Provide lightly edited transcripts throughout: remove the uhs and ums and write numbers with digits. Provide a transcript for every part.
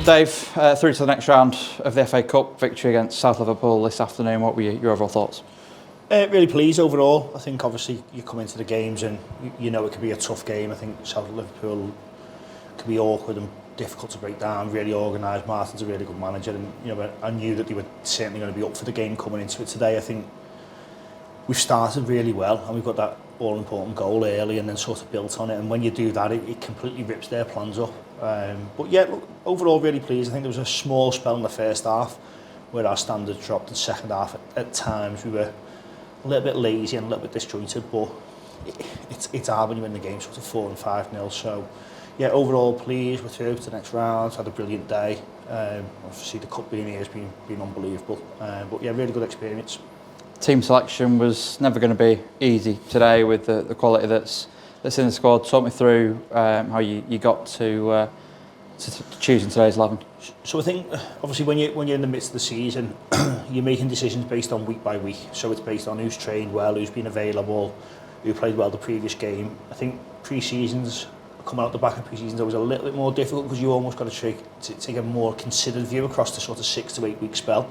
Dave, through to the next round of the FA Cup, victory against South Liverpool this afternoon. What were your overall thoughts? Really pleased overall. I think obviously you come into the games and you know it could be a tough game. I think South Liverpool could be awkward and difficult to break down, really organised. Martin's a really good manager, and I knew that they were certainly going to be up for the game coming into it today. I think we've started really well and we've got that all-important goal early and then sort of built on it, and when you do that it completely rips their plans up. But yeah, look, overall really pleased. I think there was a small spell in the first half where our standards dropped. In the second half at times we were a little bit lazy and a little bit disjointed, but it's hard when you win the game sort of 4 and 5-0. So yeah, overall pleased. We're through to the next round. Had a brilliant day. Obviously the cup being here has been unbelievable. But yeah, really good experience. Team selection was never going to be easy today with the quality that's in the squad. Talk me through how you got to choosing today's 11. So I think obviously when you're in the midst of the season, you're making decisions based on week by week. So it's based on who's trained well, who's been available, who played well the previous game. I think pre-seasons, coming out the back of pre-seasons, was a little bit more difficult because you almost got to take a more considered view across the sort of 6 to 8 week spell.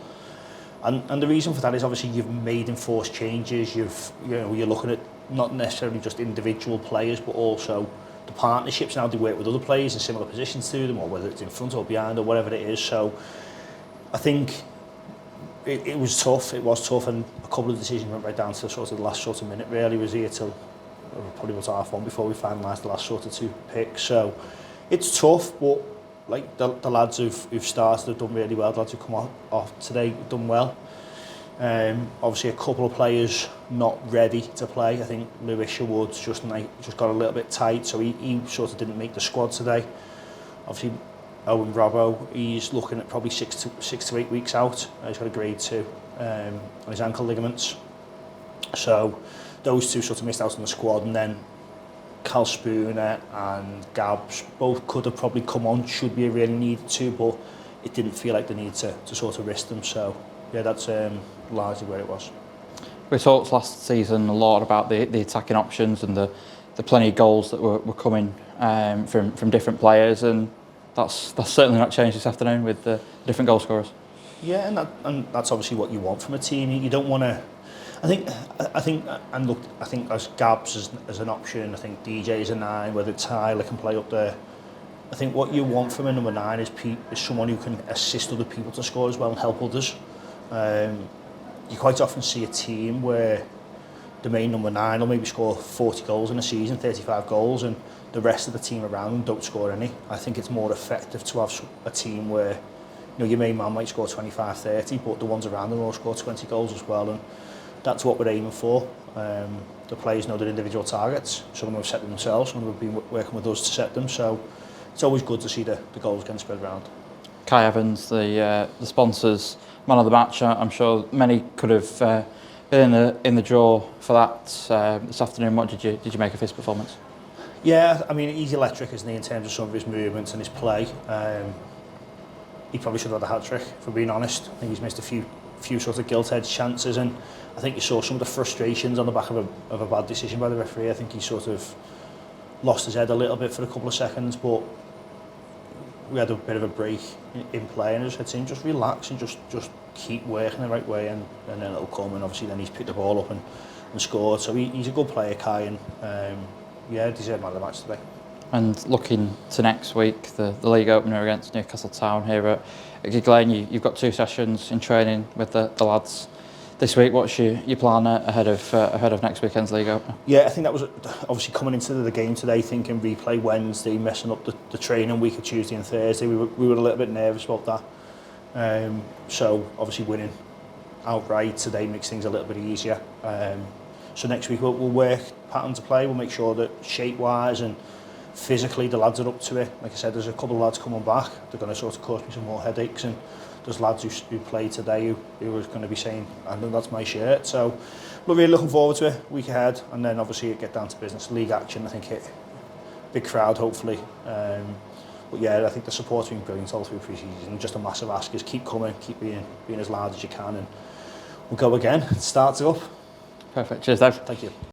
And the reason for that is obviously you've made enforced changes. You're looking at not necessarily just individual players, but also the partnerships and how they work with other players in similar positions to them, or whether it's in front or behind or whatever it is. So I think it was tough. It was tough, and a couple of decisions went right down to sort of the last sort of minute. Really was here till probably was half-1 before we finalised the last sort of 2 picks. So it's tough, but like the lads who've started have done really well. The lads who've come off today have done well. Obviously a couple of players not ready to play. I think Lewis Sherwood's just got a little bit tight, so he sort of didn't make the squad today. Obviously Owen Robbo, he's looking at probably 6 to 8 weeks out. He's got a grade 2 on his ankle ligaments. So those two sort of missed out on the squad, and then Cal Spooner and Gabs both could have probably come on, should be really needed to, but it didn't feel like the need to sort of risk them. So yeah, that's largely where it was. We talked last season a lot about the attacking options and the plenty of goals that were coming from different players, and that's certainly not changed this afternoon with the different goal scorers. Yeah, and that's obviously what you want from a team. You don't want to. I think, and look, I think as Gabs as an option, I think DJ is a 9, whether Tyler can play up there. I think what you want from a number 9 is someone who can assist other people to score as well and help others. You quite often see a team where the main number 9 will maybe score 40 goals in a season, 35 goals, and the rest of the team around them don't score any. I think it's more effective to have a team where your main man might score 25, 30, but the ones around them will score 20 goals as well. And that's what we're aiming for. The players know their individual targets. Some of them have set them themselves, some of them have been working with us to set them. So it's always good to see the goals getting spread around. Kai Evans, the sponsors, man of the match. I'm sure many could have been in the draw for that this afternoon. What did you make of his performance? Yeah, I mean, he's electric, isn't he, in terms of some of his movements and his play. He probably should have had a hat-trick, for being honest. I think he's missed a few sort of gilt-edged chances, and I think you saw some of the frustrations on the back of a bad decision by the referee. I think he sort of lost his head a little bit for a couple of seconds, but we had a bit of a break in play, and I just had to him just relax and just keep working the right way, and then it'll come. And obviously then he's picked the ball up and scored. So he's a good player, Kai, and yeah, deserved man of the match today. And looking to next week, the league opener against Newcastle Town here at Gig Lane, you've got 2 sessions in training with the lads this week. What's your plan ahead of next weekend's league opener? Yeah, I think that was obviously coming into the game today, thinking replay Wednesday, messing up the training week of Tuesday and Thursday. We were a little bit nervous about that. So obviously winning outright today makes things a little bit easier. So next week we'll work pattern to play. We'll make sure that shape-wise and physically the lads are up to it. Like I said, there's a couple of lads coming back. They're going to sort of cause me some more headaches, and there's lads who played today who are going to be saying, I know that's my shirt. So we're really looking forward to it, week ahead, and then obviously get down to business. League action, I think, hit big crowd hopefully. But yeah, I think the support's been brilliant all through pre-season. Just a massive ask is keep coming, keep being as loud as you can, and we'll go again. Start it up. Perfect. Cheers, Dave. Thank you.